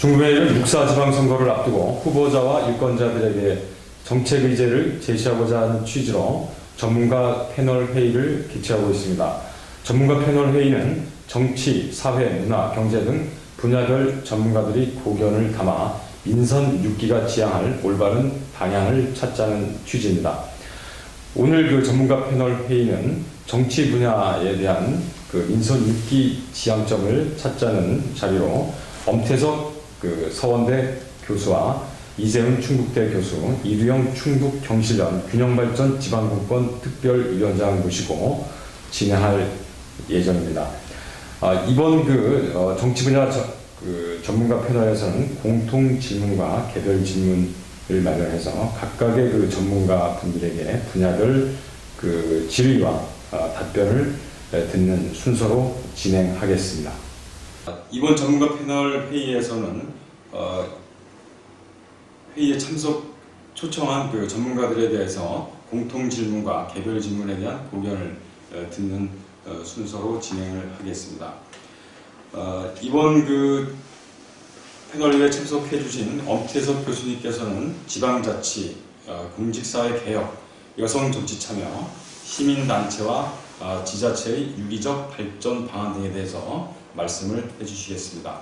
중구회의는 육사 지방선거를 앞두고 후보자와 유권자들에게 정책 의제를 제시하고자 하는 취지로 전문가 패널 회의를 개최하고 있습니다. 전문가 패널 회의는 정치, 사회, 문화, 경제 등 분야별 전문가들이 고견을 담아 민선 6기가 지향할 올바른 방향을 찾자는 취지입니다. 오늘 그 전문가 패널 회의는 정치 분야에 대한 그 민선 6기 지향점을 찾자는 자리로 엄태석 그 서원대 교수와 이재훈 충북대 교수, 이두영 충북경실련 균형발전 지방공권 특별위원장 모시고 진행할 예정입니다. 이번 정치 분야 전문가 패널에서는 공통 질문과 개별 질문을 마련해서 각각의 그 전문가 분들에게 분야별 그 질의와 답변을 듣는 순서로 진행하겠습니다. 이번 전문가 패널 회의에서는 회의에 참석 초청한 그 전문가들에 대해서 공통 질문과 개별 질문에 대한 고견을 듣는 순서로 진행을 하겠습니다. 이번 그 패널에 참석해 주신 엄태석 교수님께서는 지방자치, 공직사회 개혁, 여성 정치 참여, 시민단체와 지자체의 유기적 발전 방안 등에 대해서 말씀을 해주시겠습니다.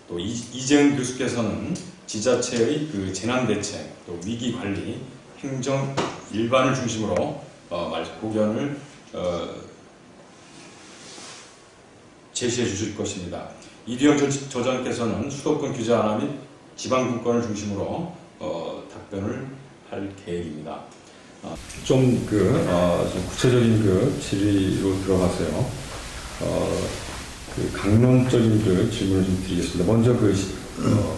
또 이재훈 교수께서는 지자체의 그 재난대책, 또 위기관리, 행정 일반을 중심으로 고견을 제시해 주실 것입니다. 이두영 저장께서는 수도권 규제 완화 및 지방분권을 중심으로 답변을 할 계획입니다. 좀 구체적인 그 질의로 들어가서요. 그 강론적인 그 질문을 좀 드리겠습니다. 먼저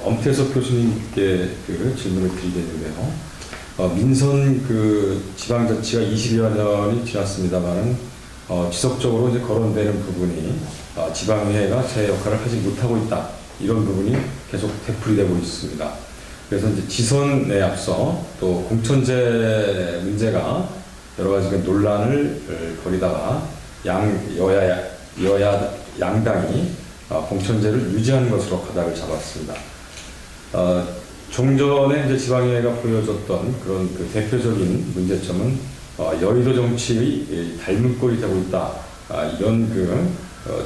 엄태석 교수님께 그 질문을 드리겠는데요. 민선 그 지방자치가 20여 년이 지났습니다만은 지속적으로 이제 거론되는 부분이 지방의회가 제 역할을 하지 못하고 있다, 이런 부분이 계속 되풀이되고 있습니다. 그래서 이제 지선에 앞서 또 공천제 문제가 여러 가지 논란을 벌이다가 여야 양당이 공천제를 유지하는 것으로 가닥을 잡았습니다. 종전에 이제 지방의회가 보여줬던 그런 그 대표적인 문제점은 여의도 정치의 닮은 꼴이 되고 있다, 이런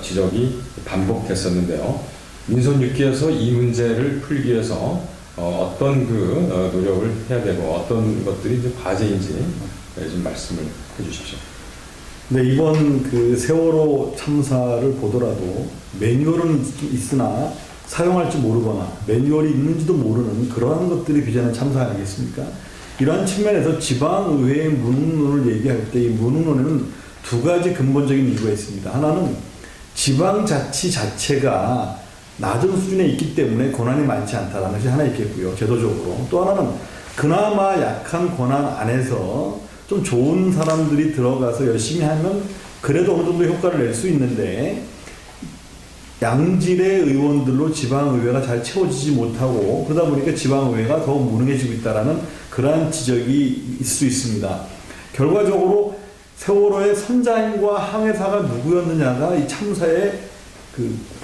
지적이 반복됐었는데요. 민선 6기에서 이 문제를 풀기 위해서 어떤 노력을 해야 되고 어떤 것들이 이제 과제인지 좀 말씀을 해주십시오. 네, 이번 세월호 참사를 보더라도 매뉴얼은 있으나 사용할 줄 모르거나 매뉴얼이 있는지도 모르는 그러한 것들이 빚어낸 참사 아니겠습니까? 이러한 측면에서 지방의회의 무능론을 얘기할 때 이 무능론에는 두 가지 근본적인 이유가 있습니다. 하나는 지방자치 자체가 낮은 수준에 있기 때문에 권한이 많지 않다는 것이 하나 있겠고요, 제도적으로. 또 하나는 그나마 약한 권한 안에서 좀 좋은 사람들이 들어가서 열심히 하면 그래도 어느 정도 효과를 낼 수 있는데, 양질의 의원들로 지방의회가 잘 채워지지 못하고 그러다 보니까 지방의회가 더욱 무능해지고 있다는 그러한 지적이 있을 수 있습니다. 결과적으로 세월호의 선장과 항해사가 누구였느냐가 이 참사의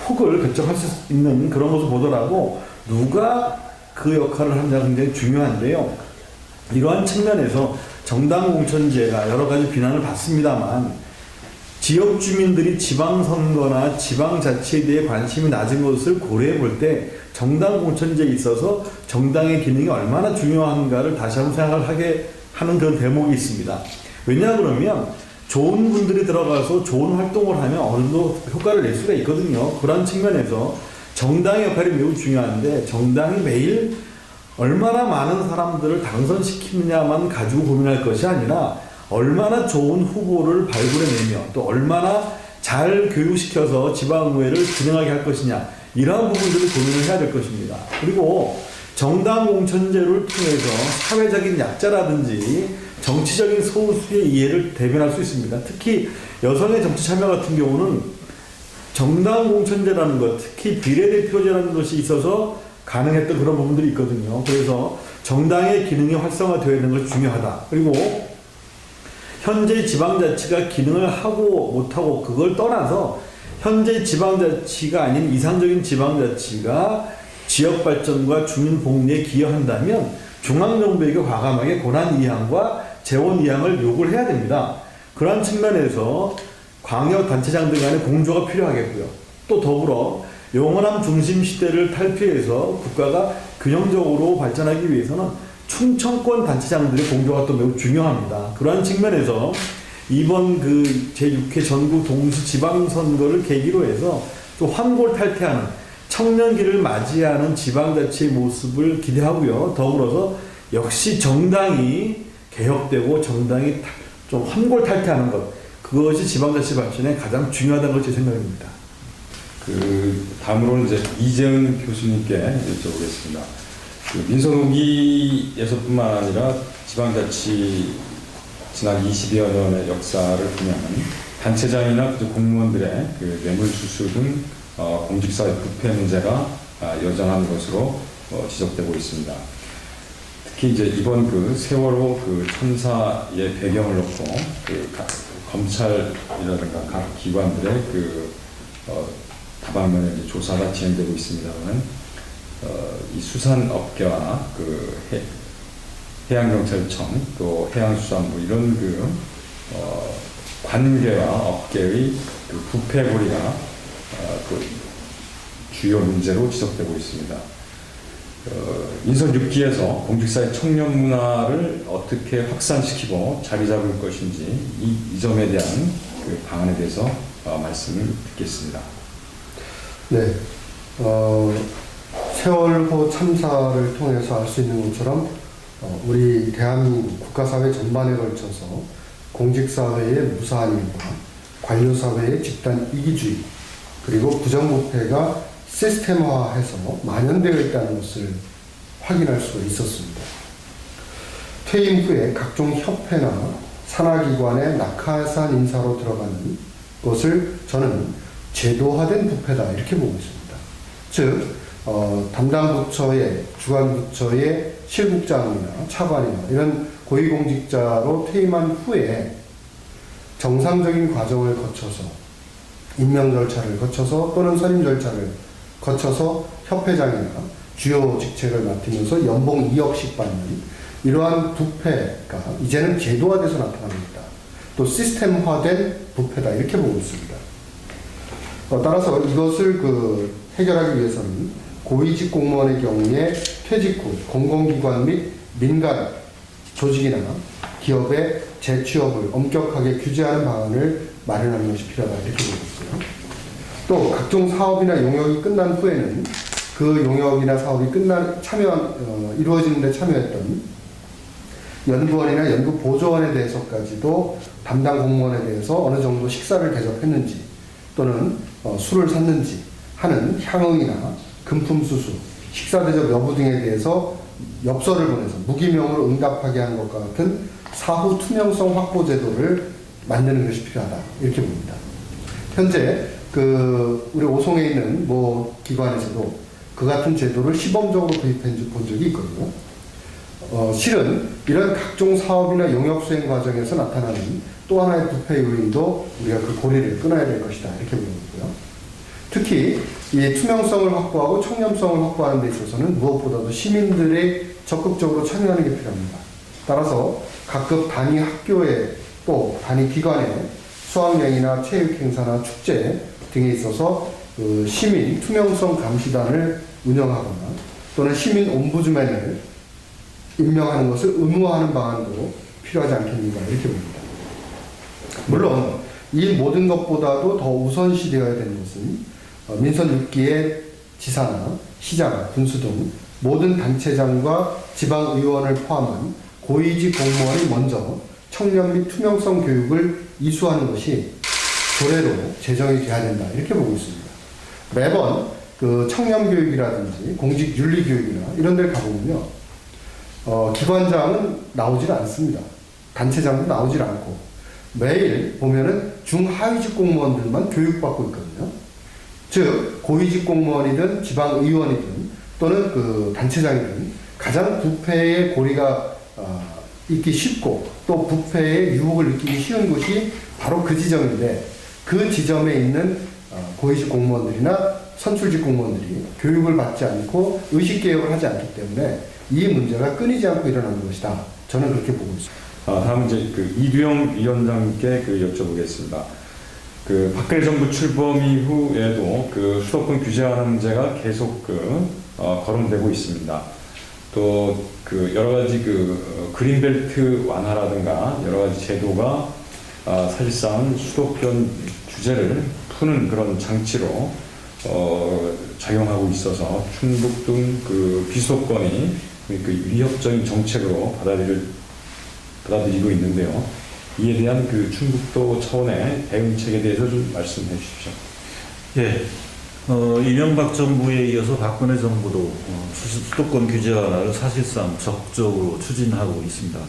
폭을 결정할 수 있는 그런 것을 보더라도 누가 그 역할을 하느냐가 굉장히 중요한데요. 이러한 측면에서 정당 공천제가 여러 가지 비난을 받습니다만, 지역 주민들이 지방선거나 지방자치에 대해 관심이 낮은 것을 고려해 볼 때 정당 공천제에 있어서 정당의 기능이 얼마나 중요한가를 다시 한번 생각을 하게 하는 그런 대목이 있습니다. 왜냐 그러면 좋은 분들이 들어가서 좋은 활동을 하면 어느 정도 효과를 낼 수가 있거든요. 그런 측면에서 정당의 역할이 매우 중요한데, 정당이 매일 얼마나 많은 사람들을 당선시키느냐만 가지고 고민할 것이 아니라 얼마나 좋은 후보를 발굴해내며 또 얼마나 잘 교육시켜서 지방의회를 진행하게 할 것이냐, 이러한 부분들을 고민을 해야 될 것입니다. 그리고 정당 공천제를 통해서 사회적인 약자라든지 정치적인 소수의 이해를 대변할 수 있습니다. 특히 여성의 정치 참여 같은 경우는 정당 공천제라는 것, 특히 비례대표제라는 것이 있어서 가능했던 그런 부분들이 있거든요. 그래서 정당의 기능이 활성화되어야 되는 것이 중요하다. 그리고 현재 지방자치가 기능을 하고 못하고 그걸 떠나서 현재 지방자치가 아닌 이상적인 지방자치가 지역 발전과 주민 복리에 기여한다면 중앙정부에게 과감하게 권한 이양과 재원 이양을 요구를 해야 됩니다. 그러한 측면에서 광역단체장들 간의 공조가 필요하겠고요. 또 더불어 영원함 중심 시대를 탈피해서 국가가 균형적으로 발전하기 위해서는 충청권 단체장들의 공조가 또 매우 중요합니다. 그러한 측면에서 이번 그 제6회 전국 동시 지방선거를 계기로 해서 또 환골탈퇴하는 청년기를 맞이하는 지방자치의 모습을 기대하고요. 더불어서 역시 정당이 개혁되고 정당이 좀 환골탈퇴하는 것, 그것이 지방자치 발전에 가장 중요하다는 것이 제 생각입니다. 다음으로는 이제 이재은 교수님께 여쭤보겠습니다. 민선 후기에서뿐만 아니라 지방자치 지난 20여 년의 역사를 보면 단체장이나 공무원들의 뇌물 수수 등 공직사회 부패 문제가 여전한 것으로 지적되고 있습니다. 특히 이제 이번 세월호 참사의 배경을 놓고 각 검찰이라든가 각 기관들의 다방면의 조사가 진행되고 있습니다만 이 수산업계와 해양경찰청 또 해양수산부 이런 관계와 업계의 부패고리가 주요 문제로 지적되고 있습니다. 민선 6기에서 공직사회 청년 문화를 어떻게 확산시키고 자리 잡을 것인지 이 점에 대한 방안에 대해서 말씀을 듣겠습니다. 네, 세월호 참사를 통해서 알 수 있는 것처럼 우리 대한민국 국가사회 전반에 걸쳐서 공직사회의 무사한 일과 관료사회의 집단 이기주의 그리고 부정부패가 시스템화해서 만연되어 있다는 것을 확인할 수가 있었습니다. 퇴임 후에 각종 협회나 산하기관에 낙하산 인사로 들어가는 것을 저는 제도화된 부패다 이렇게 보고 있습니다. 즉 담당 부처의 주관 부처의 실국장이나 차관이나 이런 고위공직자로 퇴임한 후에 정상적인 과정을 거쳐서 임명 절차를 거쳐서 또는 선임 절차를 거쳐서 협회장이나 주요 직책을 맡으면서 연봉 2억씩 받는 이러한 부패가 이제는 제도화돼서 나타납니다. 또 시스템화된 부패다 이렇게 보고 있습니다. 따라서 이것을 해결하기 위해서는 고위직 공무원의 경우에 퇴직 후 공공기관 및 민간 조직이나 기업의 재취업을 엄격하게 규제하는 방안을 마련하는 것이 필요하다 이렇게 보고 있어요. 또 각종 사업이나 용역이 끝난 후에는 그 용역이나 사업이 이루어지는 데 참여했던 연구원이나 연구보조원에 대해서까지도 담당 공무원에 대해서 어느 정도 식사를 대접했는지 또는 술을 샀는지 하는 향응이나 금품수수, 식사 대접 여부 등에 대해서 엽서를 보내서 무기명으로 응답하게 하는 것과 같은 사후 투명성 확보 제도를 만드는 것이 필요하다 이렇게 봅니다. 현재 우리 오송에 있는 모 기관에서도 그 같은 제도를 시범적으로 도입해 본 적이 있거든요. 실은 이런 각종 사업이나 용역 수행 과정에서 나타나는 또 하나의 부패 요인도 우리가 고리를 끊어야 될 것이다 이렇게 보는 거고요. 특히 이 투명성을 확보하고 청렴성을 확보하는 데 있어서는 무엇보다도 시민들의 적극적으로 참여하는 게 필요합니다. 따라서 각급 단위 학교에 또 단위 기관에 수학여행이나 체육 행사나 축제 등에 있어서 시민 투명성 감시단을 운영하거나 또는 시민 옴부즈맨을 임명하는 것을 의무화하는 방안도 필요하지 않겠는가 이렇게 봅니다. 물론 이 모든 것보다도 더 우선시되어야 되는 것은 민선 6기의 지사나 시장, 군수 등 모든 단체장과 지방의원을 포함한 고위직 공무원이 먼저 청렴 및 투명성 교육을 이수하는 것이 조례로 제정이 돼야 된다 이렇게 보고 있습니다. 매번 청렴 교육이라든지 공직 윤리 교육이나 이런 데를 가보면요, 기관장은 나오질 않습니다. 단체장도 나오질 않고 매일 보면은 중하위직 공무원들만 교육받고 있거든요. 즉 고위직 공무원이든 지방의원이든 또는 단체장이든 가장 부패의 고리가 있기 쉽고 또 부패의 유혹을 느끼기 쉬운 곳이 바로 그 지점인데 그 지점에 있는 고위직 공무원들이나 선출직 공무원들이 교육을 받지 않고 의식개혁을 하지 않기 때문에 이 문제가 끊이지 않고 일어나는 것이다. 저는 그렇게 보고 있습니다. 다음 이제 그 이두영 위원장께 여쭤보겠습니다. 그 박근혜 정부 출범 이후에도 그 수도권 규제 완화 문제가 계속 거론되고 있습니다. 또 그 여러 가지 그린벨트 완화라든가 여러 가지 제도가 사실상 수도권 규제를 푸는 그런 장치로 작용하고 있어서 충북 등 그 비수도권이 그 위협적인 정책으로 받아들이고 있는데요. 이에 대한 그 충북도 차원의 대응책에 대해서 좀 말씀해 주십시오. 예. 이명박 정부에 이어서 박근혜 정부도 수도권 규제 완화를 사실상 적극적으로 추진하고 있습니다.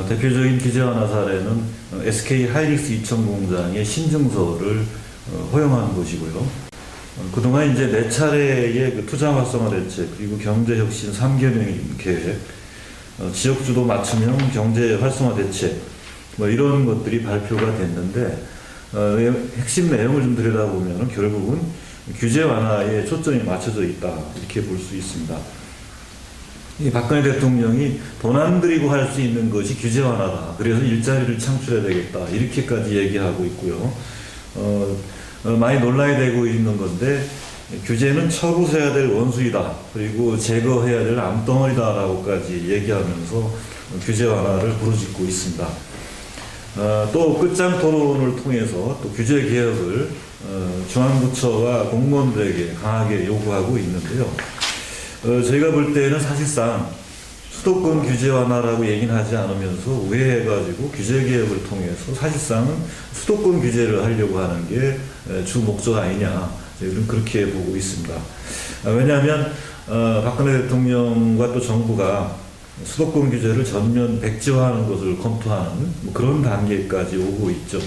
대표적인 규제 완화 사례는 SK 하이닉스 이천 공장의 신증서를 허용한 것이고요. 그동안 이제 4차례의 그 투자 활성화 대책 그리고 경제혁신 3개년 계획, 지역주도 맞춤형 경제 활성화 대책 이런 것들이 발표가 됐는데 핵심 내용을 좀 들여다보면 결국은 규제 완화에 초점이 맞춰져 있다 이렇게 볼 수 있습니다. 이 박근혜 대통령이 돈 안 들이고 할 수 있는 것이 규제 완화다. 그래서 일자리를 창출해야 되겠다 이렇게까지 얘기하고 있고요. 많이 논란이 되고 있는 건데 규제는 처분해야 될 원수이다. 그리고 제거해야 될 암덩어리다라고까지 얘기하면서 규제 완화를 부르짖고 있습니다. 또 끝장 토론을 통해서 또 규제 개혁을 중앙부처와 공무원들에게 강하게 요구하고 있는데요. 저희가 볼 때는 사실상 수도권 규제 완화라고 얘기는 하지 않으면서 우회해가지고 규제 개혁을 통해서 사실상은 수도권 규제를 하려고 하는 게 주 목적 아니냐 저희는 그렇게 보고 있습니다. 왜냐하면 박근혜 대통령과 또 정부가 수도권 규제를 전면 백지화하는 것을 검토하는 그런 단계까지 오고 있죠.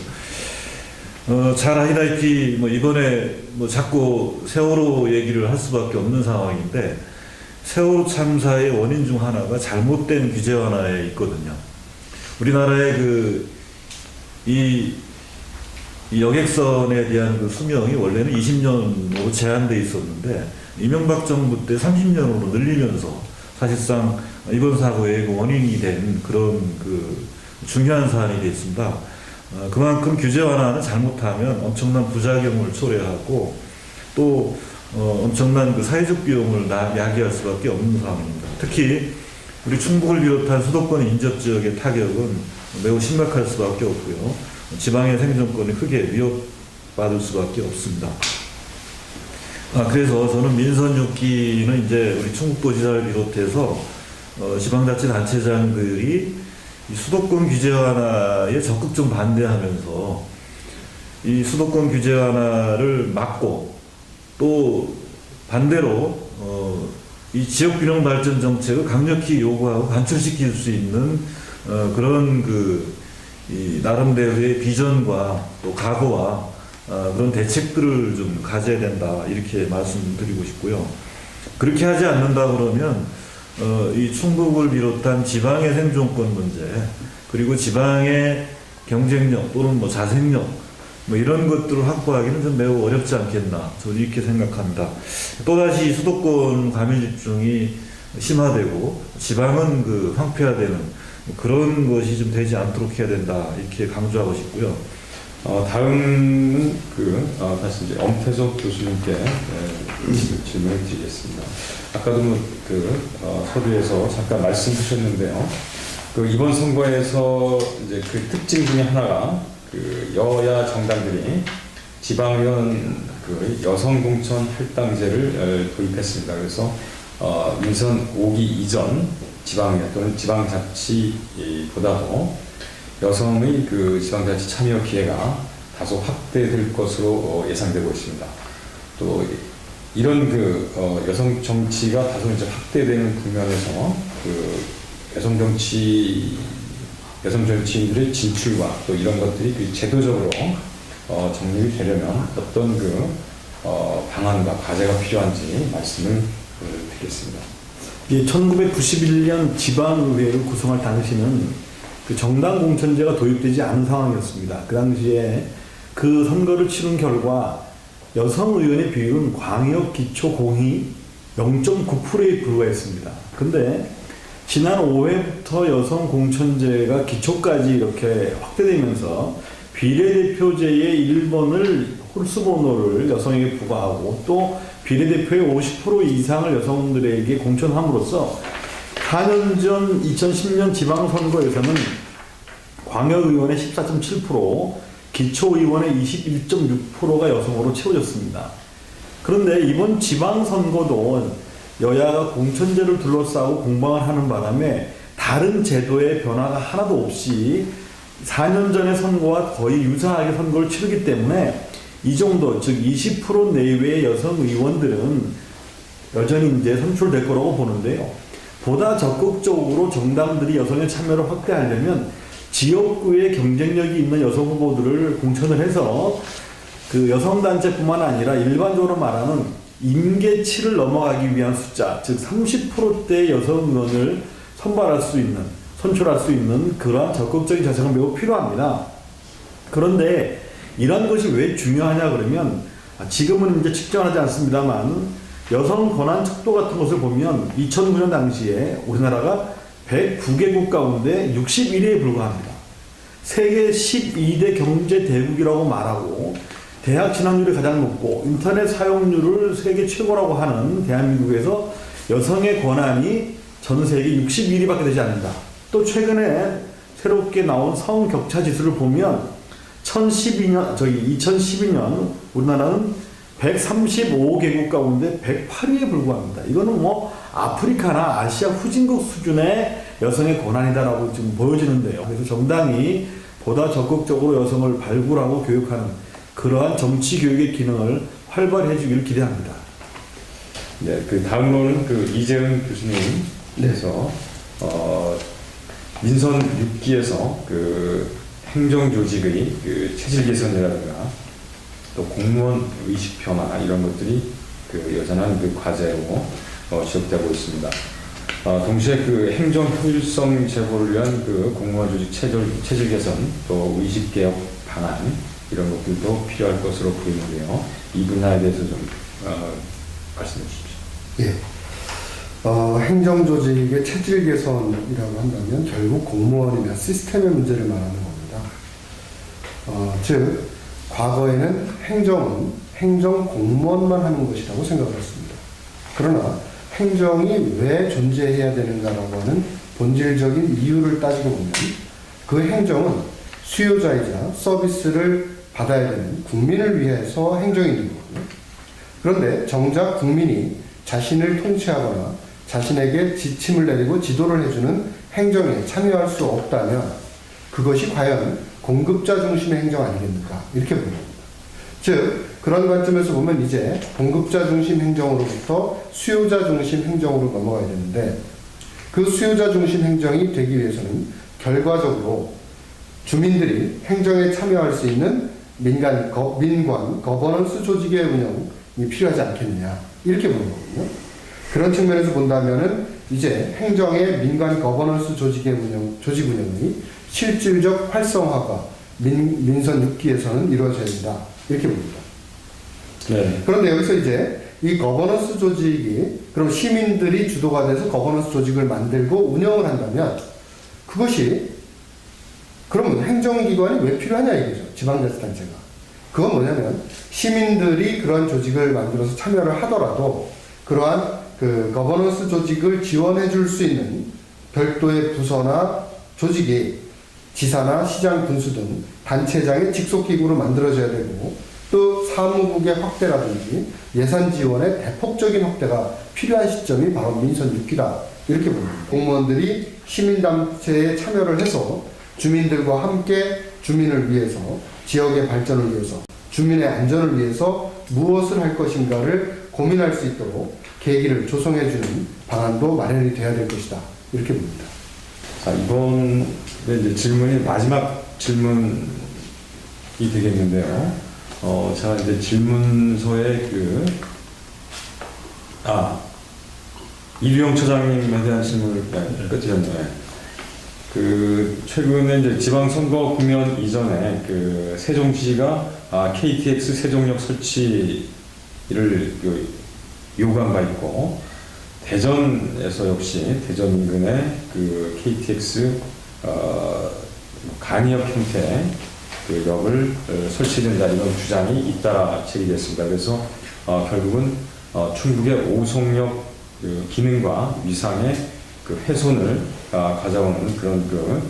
잘 아시다시피 이번에 자꾸 세월호 얘기를 할 수밖에 없는 상황인데 세월호 참사의 원인 중 하나가 잘못된 규제 완화에 있거든요. 우리나라의 이 여객선에 대한 그 수명이 원래는 20년으로 제한돼 있었는데 이명박 정부 때 30년으로 늘리면서 사실상 이번 사고의 그 원인이 된 그런 중요한 사안이 됐습니다. 그만큼 규제 완화는 잘못하면 엄청난 부작용을 초래하고 또 엄청난 그 사회적 비용을 야기할 수밖에 없는 상황입니다. 특히 우리 충북을 비롯한 수도권 인접 지역의 타격은 매우 심각할 수밖에 없고요. 지방의 생존권이 크게 위협받을 수밖에 없습니다. 그래서 저는 민선 6기는 이제 우리 충북도지사를 비롯해서 지방자치단체장들이 이 수도권 규제 완화에 적극 좀 반대하면서 이 수도권 규제 완화를 막고 또 반대로 이 지역균형 발전 정책을 강력히 요구하고 관철시킬 수 있는 그런 이 나름대로의 비전과 또 각오와 그런 대책들을 좀 가져야 된다 이렇게 말씀드리고 싶고요. 그렇게 하지 않는다 그러면 이 충북을 비롯한 지방의 생존권 문제 그리고 지방의 경쟁력 또는 자생력 이런 것들을 확보하기는 좀 매우 어렵지 않겠나 저는 이렇게 생각합니다. 또다시 수도권 과밀 집중이 심화되고 지방은 황폐화되는 그런 것이 좀 되지 않도록 해야 된다 이렇게 강조하고 싶고요. 다음은 다시 이제 엄태석 교수님께 질문을 드리겠습니다. 아까도 서두에서 잠깐 말씀하셨는데요. 이번 선거에서 이제 그 특징 중에 하나가 여야 정당들이 지방의원 여성 공천 할당제를 도입했습니다. 그래서 민선 5기 이전 지방의원 또는 지방자치보다도 여성의 지방자치 참여 기회가 다소 확대될 것으로 예상되고 있습니다. 또 이런 여성 정치가 다소 이제 확대되는 국면에서 여성 정치인들의 진출과 또 이런 것들이 제도적으로 정립이 되려면 어떤 방안과 과제가 필요한지 말씀을 드리겠습니다. 1991년 지방의회를 구성할 당시는 정당 공천제가 도입되지 않은 상황이었습니다. 그 당시에 그 선거를 치른 결과 여성 의원의 비율은 광역 기초 공히 0.9%에 불과했습니다. 근데 지난 5회부터 여성 공천제가 기초까지 이렇게 확대되면서 비례대표제의 1번을 홀수번호를 여성에게 부과하고 또 비례대표의 50% 이상을 여성들에게 공천함으로써 4년 전 2010년 지방선거에서는 광역의원의 14.7%, 기초의원의 21.6%가 여성으로 채워졌습니다. 그런데 이번 지방선거도 여야가 공천제를 둘러싸고 공방을 하는 바람에 다른 제도의 변화가 하나도 없이 4년 전의 선거와 거의 유사하게 선거를 치르기 때문에 이 정도, 즉 20% 내외의 여성 의원들은 여전히 이제 선출될 거라고 보는데요. 보다 적극적으로 정당들이 여성의 참여를 확대하려면 지역구에 경쟁력이 있는 여성 후보들을 공천을 해서 그 여성단체뿐만 아니라 일반적으로 말하는 임계치를 넘어가기 위한 숫자, 즉 30%대의 여성 의원을 선출할 수 있는 그러한 적극적인 자세가 매우 필요합니다. 그런데 이런 것이 왜 중요하냐 그러면 지금은 이제 측정하지 않습니다만 여성 권한 척도 같은 것을 보면 2009년 당시에 우리나라가 109개국 가운데 61위에 불과합니다. 세계 12대 경제 대국이라고 말하고 대학 진학률이 가장 높고 인터넷 사용률을 세계 최고라고 하는 대한민국에서 여성의 권한이 전 세계 61위밖에 되지 않는다. 또 최근에 새롭게 나온 성격차 지수를 보면 2012년 우리나라는 135개국 가운데 108위에 불과합니다. 이거는 뭐 아프리카나 아시아 후진국 수준의 여성의 권한이다라고 지금 보여지는데요. 그래서 정당이 보다 적극적으로 여성을 발굴하고 교육하는 그러한 정치 교육의 기능을 활발히 해주기를 기대합니다. 네, 그 다음으로는 그 이재은 교수님께서 민선 6기에서 그 행정조직의 그 체질 개선이라든가 또 공무원 의식 변화 이런 것들이 그 여전한 그 과제로 지적되고 있습니다. 동시에 그 행정 효율성 제고를 위한 그 공무원 조직 체질 개선 또 의식 개혁 방안 이런 것들도 필요할 것으로 보이는데요. 이 분야에 대해서 좀 말씀해 주십시오. 예. 행정조직의 체질 개선이라고 한다면 결국 공무원이나 시스템의 문제를 말하는 겁니다. 즉 과거에는 행정은 행정 공무원만 하는 것이라고 생각을 했습니다. 그러나 행정이 왜 존재해야 되는가라고 하는 본질적인 이유를 따지고 보면 그 행정은 수요자이자 서비스를 받아야 되는 국민을 위해서 행정이 있는 거거든요. 그런데 정작 국민이 자신을 통치하거나 자신에게 지침을 내리고 지도를 해주는 행정에 참여할 수 없다면 그것이 과연 공급자 중심의 행정 아니겠는가 이렇게 보는 겁니다. 즉 그런 관점에서 보면 이제 공급자 중심 행정으로부터 수요자 중심 행정으로 넘어가야 되는데 그 수요자 중심 행정이 되기 위해서는 결과적으로 주민들이 행정에 참여할 수 있는 민관 거버넌스 조직의 운영이 필요하지 않겠느냐 이렇게 보는 거거든요. 그런 측면에서 본다면은 이제 행정의 민간 거버넌스 조직 운영이 실질적 활성화가 민선 6기에서는 이루어져야 된다 이렇게 봅니다. 네. 그런데 여기서 이제 이 거버넌스 조직이 그럼 시민들이 주도가 돼서 거버넌스 조직을 만들고 운영을 한다면 그것이 그러면 행정기관이 왜 필요하냐 이거죠. 지방자치단체가. 그건 뭐냐면 시민들이 그런 조직을 만들어서 참여를 하더라도 그러한 그 거버넌스 조직을 지원해 줄 수 있는 별도의 부서나 조직이 지사나 시장 군수 등 단체장의 직속기구로 만들어져야 되고 또 사무국의 확대라든지 예산 지원의 대폭적인 확대가 필요한 시점이 바로 민선 6기다 이렇게 봅니다. 공무원들이 시민단체에 참여를 해서 주민들과 함께 주민을 위해서 지역의 발전을 위해서 주민의 안전을 위해서 무엇을 할 것인가를 고민할 수 있도록 계기를 조성해주는 방안도 마련이 돼야 될 것이다 이렇게 봅니다. 자, 이번에 이제 질문이 마지막 질문이 되겠는데요. 제가 이제 질문서에 이류영 처장님에 대한 질문을 끝이었네요. 최근에 이제 지방선거 국면 이전에 세종시가 KTX 세종역 설치를 요구한 바 있고, 대전에서 역시 대전 인근에 KTX 간이역 형태 역을 설치된다, 이런 주장이 잇따라 제기됐습니다. 그래서 결국은 충북의 오송역 기능과 위상의 훼손을 가져오는 그런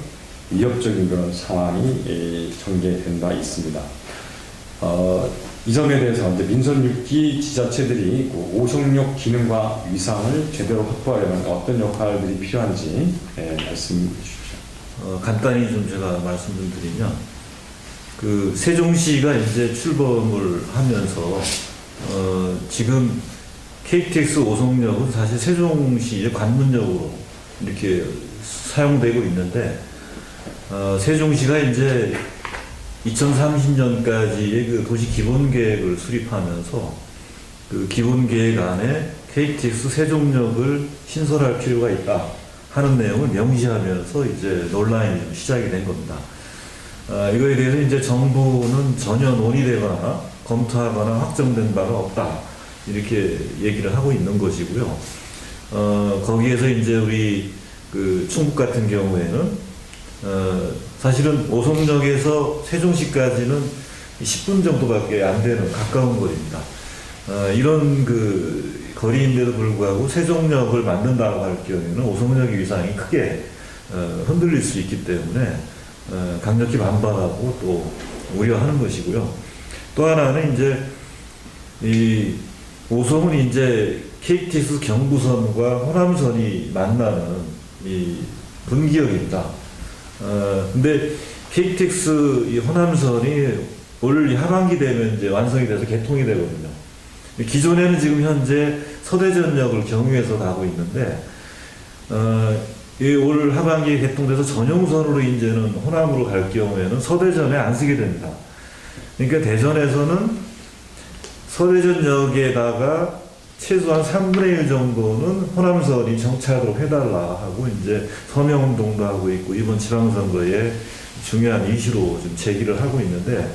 위협적인 그런 상황이 전개된 바 있습니다. 이 점에 대해서 이제 민선 6기 지자체들이 오송역 기능과 위상을 제대로 확보하려면 어떤 역할들이 필요한지 말씀해 주십시오. 간단히 좀 제가 말씀 좀 드리면, 세종시가 이제 출범을 하면서 지금 KTX 오송역은 사실 세종시 관문역으로 이렇게 사용되고 있는데, 세종시가 이제 2030년까지의 도시 기본계획을 수립하면서 기본계획 안에 KTX 세종역을 신설할 필요가 있다 하는 내용을 명시하면서 이제 논란이 좀 시작이 된 겁니다. 이거에 대해서 이제 정부는 전혀 논의되거나 검토하거나 확정된 바가 없다, 이렇게 얘기를 하고 있는 것이고요. 거기에서 이제 우리 충북 같은 경우에는 사실은 오송역에서 세종시까지는 10분 정도밖에 안 되는 가까운 거리입니다. 이런 거리인데도 불구하고 세종역을 만든다고 할 경우에는 오송역의 위상이 크게 흔들릴 수 있기 때문에 강력히 반발하고 또 우려하는 것이고요. 또 하나는 이제 이 오송은 이제 KTX 경부선과 호남선이 만나는 이 분기역입니다. 근데 KTX 이 호남선이 올 하반기 되면 이제 완성이 돼서 개통이 되거든요. 기존에는 지금 현재 서대전역을 경유해서 가고 있는데, 이 올 하반기에 개통돼서 전용선으로 이제는 호남으로 갈 경우에는 서대전에 안 쓰게 됩니다. 그러니까 대전에서는 서대전역에다가 최소한 3분의 1 정도는 호남선이 정차하도록 해달라 하고 이제 서명운동도 하고 있고, 이번 지방선거에 중요한 이슈로 좀 제기를 하고 있는데,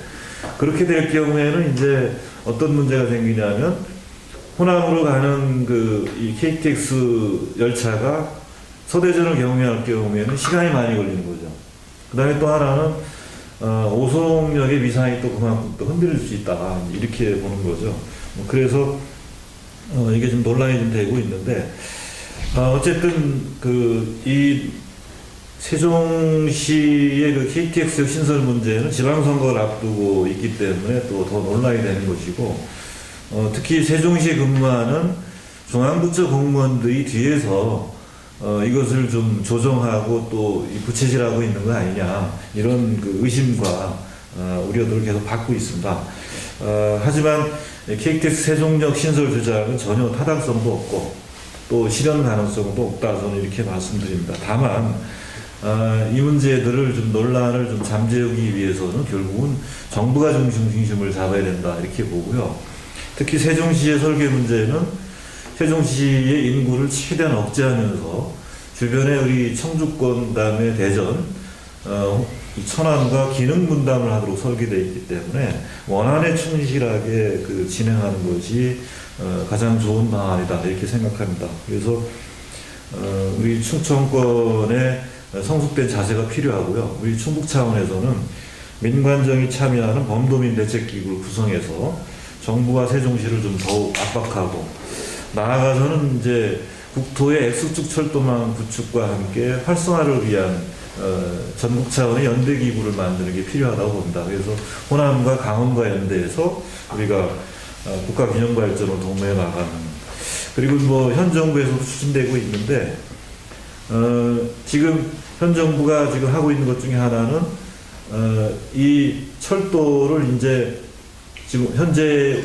그렇게 될 경우에는 이제 어떤 문제가 생기냐면, 호남으로 가는 이 KTX 열차가 서대전을 경유할 경우에는 시간이 많이 걸리는 거죠. 그 다음에 또 하나는 오송역의 위상이 또 그만큼 또 흔들릴 수 있다, 이렇게 보는 거죠. 그래서 이게 좀 논란이 좀 되고 있는데, 어쨌든 이 세종시의 KTX 신설 문제는 지방선거를 앞두고 있기 때문에 또 더 논란이 되는 것이고, 특히 세종시에 근무하는 중앙부처 공무원들이 뒤에서 이것을 좀 조정하고 또 부채질하고 있는 거 아니냐, 이런 의심과 우려들을 계속 받고 있습니다. 하지만 KTX 세종역 신설 주장은 전혀 타당성도 없고 또 실현 가능성도 없다, 저는 이렇게 말씀드립니다. 다만 이 문제들을 좀 논란을 좀 잠재우기 위해서는 결국은 정부가 중심을 잡아야 된다, 이렇게 보고요. 특히 세종시의 설계 문제는 세종시의 인구를 최대한 억제하면서 주변에 우리 청주권, 그다음에 대전, 이 천안과 기능 분담을 하도록 설계되어 있기 때문에 원안에 충실하게 진행하는 것이 가장 좋은 방안이다, 이렇게 생각합니다. 그래서 우리 충청권의 성숙된 자세가 필요하고요. 우리 충북 차원에서는 민관정이 참여하는 범도민 대책기구를 구성해서 정부와 세종시를 좀 더욱 압박하고, 나아가서는 이제 국토의 X축 철도망 구축과 함께 활성화를 위한 전국 차원의 연대 기구를 만드는 게 필요하다고 봅니다. 그래서 호남과 강원과 연대해서 우리가 국가 균형 발전을 도모해 나가는, 그리고 현 정부에서도 추진되고 있는데, 지금 현 정부가 지금 하고 있는 것 중에 하나는 이 철도를 이제 지금 현재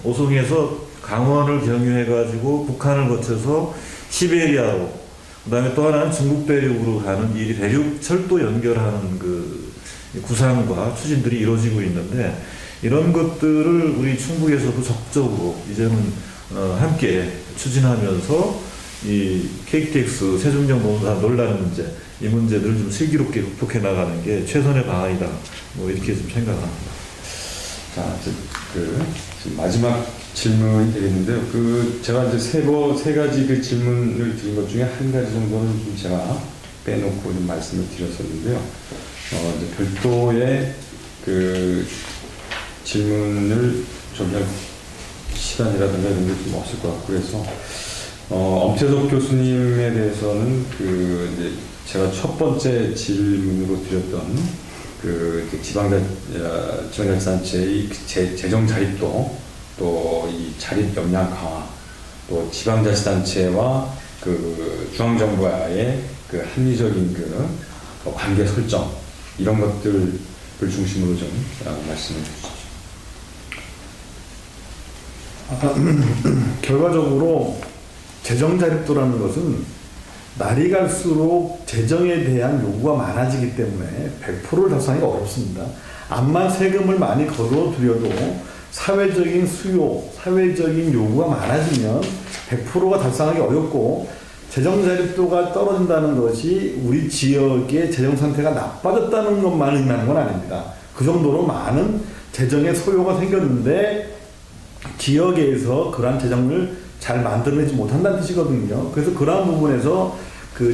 오송에서 강원을 경유해가지고 북한을 거쳐서 시베리아로, 그 다음에 또 하나는 중국 대륙으로 가는 이 대륙 철도 연결하는 구상과 추진들이 이루어지고 있는데, 이런 것들을 우리 충북에서도 적극적으로 이제는 함께 추진하면서 이 KTX 세종정보사 논란 문제, 이 문제들을 좀 슬기롭게 극복해 나가는 게 최선의 방안이다. 뭐 이렇게 좀 생각합니다. 자, 이제 지금 마지막 질문이 되겠는데요. 제가 이제 세 가지 그 질문을 드린 것 중에 한 가지 정도는 좀 제가 빼놓고 좀 말씀을 드렸었는데요. 이제 별도의 그 질문을 정리할 시간이라든가 이런 게 좀 없을 것 같고 그래서 엄태석 교수님에 대해서는 이제 제가 첫 번째 질문으로 드렸던 지방자치단체의 재정 자립도 또 이 자립 역량 강화 또 지방자치단체와 중앙정부와의 합리적인 관계 설정 이런 것들을 중심으로 좀 말씀해 주시죠. 결과적으로 재정 자립도라는 것은 날이 갈수록 재정에 대한 요구가 많아지기 때문에 100%를 달성하기가 어렵습니다. 암만 세금을 많이 걸어들여도 사회적인 수요, 사회적인 요구가 많아지면 100%가 달성하기 어렵고 재정 자립도가 떨어진다는 것이 우리 지역의 재정 상태가 나빠졌다는 것만 의미하는 건 아닙니다. 그 정도로 많은 재정의 소요가 생겼는데 지역에서 그러한 재정을 잘 만들어내지 못한다는 뜻이거든요. 그래서 그러한 부분에서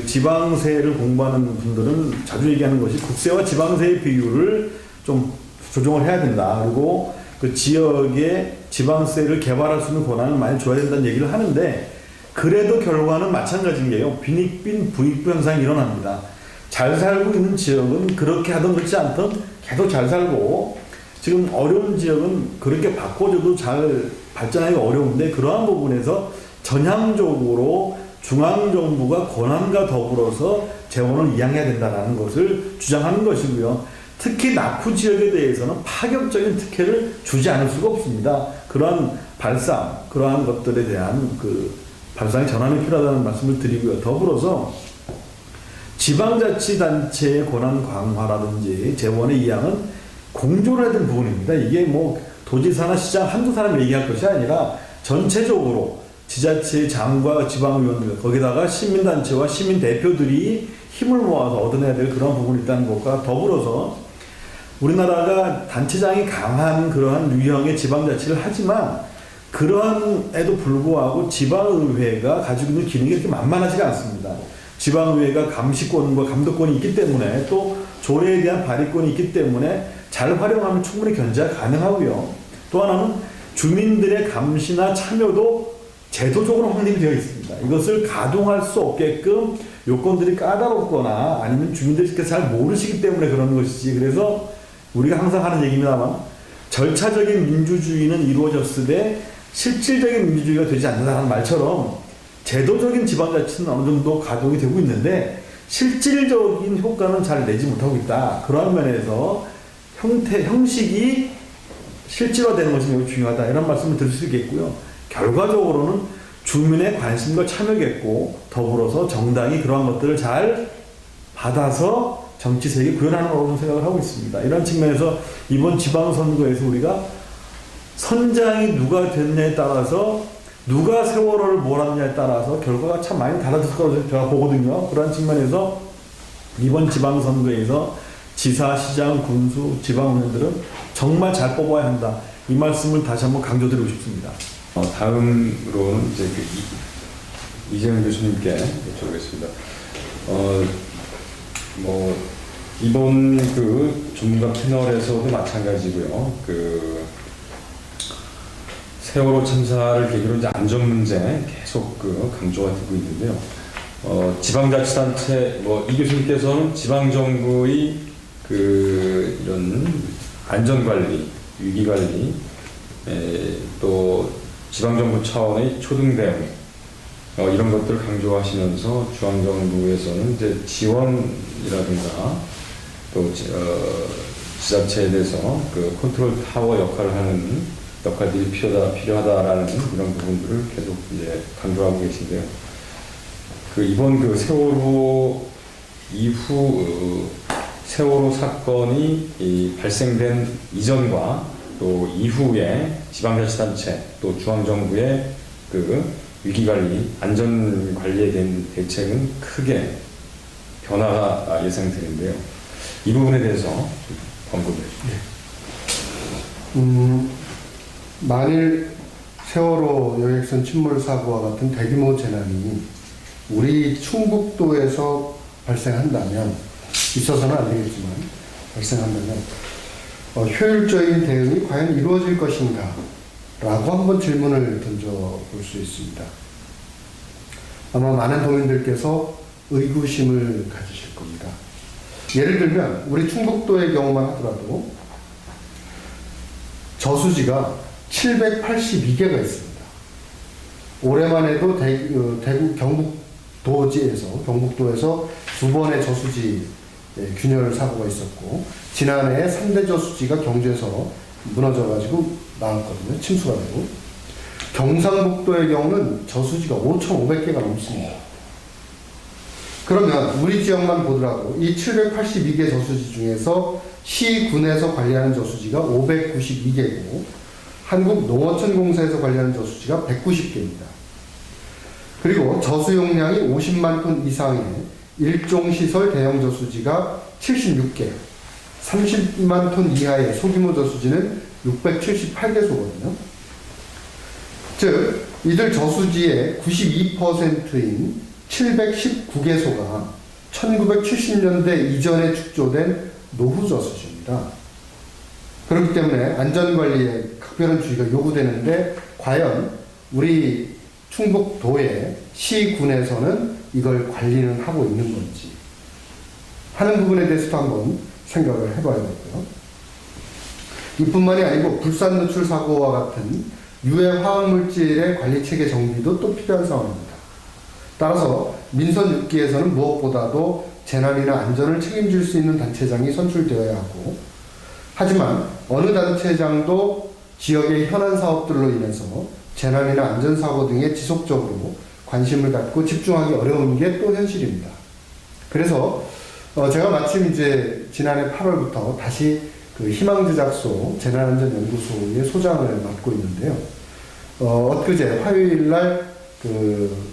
지방세를 공부하는 분들은 자주 얘기하는 것이 국세와 지방세의 비율을 좀 조정을 해야 된다. 그리고 그 지역의 지방세를 개발할 수 있는 권한을 많이 줘야 된다는 얘기를 하는데 그래도 결과는 마찬가지인 게요. 빈익빈 부익부 현상이 일어납니다. 잘 살고 있는 지역은 그렇게 하던 그렇지 않던 계속 잘 살고 지금 어려운 지역은 그렇게 바꿔줘도 잘 발전하기가 어려운데 그러한 부분에서 전향적으로 중앙정부가 권한과 더불어서 재원을 이양해야 된다는 것을 주장하는 것이고요. 특히 낙후 지역에 대해서는 파격적인 특혜를 주지 않을 수가 없습니다. 그러한 발상, 그러한 것들에 대한 발상의 전환이 필요하다는 말씀을 드리고요. 더불어서 지방자치단체의 권한 강화라든지 재원의 이양은 공조를 해야 되는 부분입니다. 이게 도지사나 시장 한두 사람 얘기할 것이 아니라 전체적으로 지자체 장과 지방의원들 거기다가 시민단체와 시민대표들이 힘을 모아서 얻어내야 될 그런 부분이 있다는 것과 더불어서 우리나라가 단체장이 강한 그러한 유형의 지방자치를 하지만 그러한에도 불구하고 지방의회가 가지고 있는 기능이 그렇게 만만하지가 않습니다. 지방의회가 감시권과 감독권이 있기 때문에 또 조례에 대한 발의권이 있기 때문에 잘 활용하면 충분히 견제가 가능하고요. 또 하나는 주민들의 감시나 참여도 제도적으로 확립이 되어 있습니다. 이것을 가동할 수 없게끔 요건들이 까다롭거나 아니면 주민들이 잘 모르시기 때문에 그런 것이지. 그래서 우리가 항상 하는 얘기입니다만 절차적인 민주주의는 이루어졌을 때 실질적인 민주주의가 되지 않는다는 말처럼 제도적인 지방자치는 어느 정도 가동이 되고 있는데 실질적인 효과는 잘 내지 못하고 있다. 그런 면에서 형식이 실질화되는 것이 매우 중요하다. 이런 말씀을 드릴 수 있겠고요. 결과적으로는 주민의 관심과 참여겠고 더불어서 정당이 그러한 것들을 잘 받아서 정치세계 구현하는 거라고 생각을 하고 있습니다. 이런 측면에서 이번 지방선거에서 우리가 선장이 누가 됐냐에 따라서 누가 세월호를 몰았냐에 따라서 결과가 참 많이 달라졌을 거라고 제가 보거든요. 그런 측면에서 이번 지방선거에서 지사, 시장, 군수, 지방의원들은 정말 잘 뽑아야 한다. 이 말씀을 다시 한번 강조드리고 싶습니다. 다음으로는 이제 이재현 교수님께 여쭤보겠습니다. 이번 전문가 패널에서도 마찬가지고요. 세월호 참사를 계기로 이제 안전 문제 계속 강조가 되고 있는데요. 지방자치단체 이 교수님께서는 지방정부의 이런 안전관리, 위기관리, 또 지방정부 차원의 초등대응 이런 것들을 강조하시면서 중앙정부에서는 이제 지원이라든가 또 지자체에 대해서 컨트롤 타워 역할을 하는 역할들이 필요하다라는 이런 부분들을 계속 이제 강조하고 계신데요. 이번 세월호 이후 세월호 사건이 발생된 이전과 또 이후에 지방자치단체 또 중앙정부의 위기관리, 안전관리에 대한 대책은 크게 변화가 예상되는데요. 이 부분에 대해서 좀 권고를 해주십시오. 만일 세월호 여객선 침몰 사고와 같은 대규모 재난이 우리 충북도에서 발생한다면, 있어서는 안 되겠지만 발생한다면 효율적인 대응이 과연 이루어질 것인가 라고 한번 질문을 던져볼 수 있습니다. 아마 많은 도민들께서 의구심을 가지실 겁니다. 예를 들면 우리 충북도의 경우만 하더라도 저수지가 782개가 있습니다. 올해만 해도 대구 경북도에서 두 번의 저수지 균열 사고가 있었고, 지난해에 3대 저수지가 경주에서 무너져가지고 나왔거든요. 침수가 되고. 경상북도의 경우는 저수지가 5,500개가 넘습니다. 그러면 우리 지역만 보더라도 이 782개 저수지 중에서 시군에서 관리하는 저수지가 592개고 한국농어촌공사에서 관리하는 저수지가 190개입니다. 그리고 저수 용량이 50만 톤 이상의 일종시설 대형 저수지가 76개, 30만 톤 이하의 소규모 저수지는 678개소거든요. 즉, 이들 저수지의 92%인 719개소가 1970년대 이전에 축조된 노후 저수지입니다. 그렇기 때문에 안전관리에 각별한 주의가 요구되는데, 과연 우리 충북도의 시군에서는 이걸 관리는 하고 있는 건지 하는 부분에 대해서도 한번 생각을 해봐야겠고요. 이뿐만이 아니고 불산 누출 사고와 같은 유해 화학물질의 관리체계 정비도 또 필요한 상황입니다. 따라서 민선 6기에서는 무엇보다도 재난이나 안전을 책임질 수 있는 단체장이 선출되어야 하고, 하지만 어느 단체장도 지역의 현안 사업들로 인해서 재난이나 안전사고 등에 지속적으로 관심을 갖고 집중하기 어려운 게 또 현실입니다. 그래서 제가 마침 이제 지난해 8월부터 다시 그 희망제작소 재난안전연구소의 소장을 맡고 있는데요. 엊그제 화요일날 그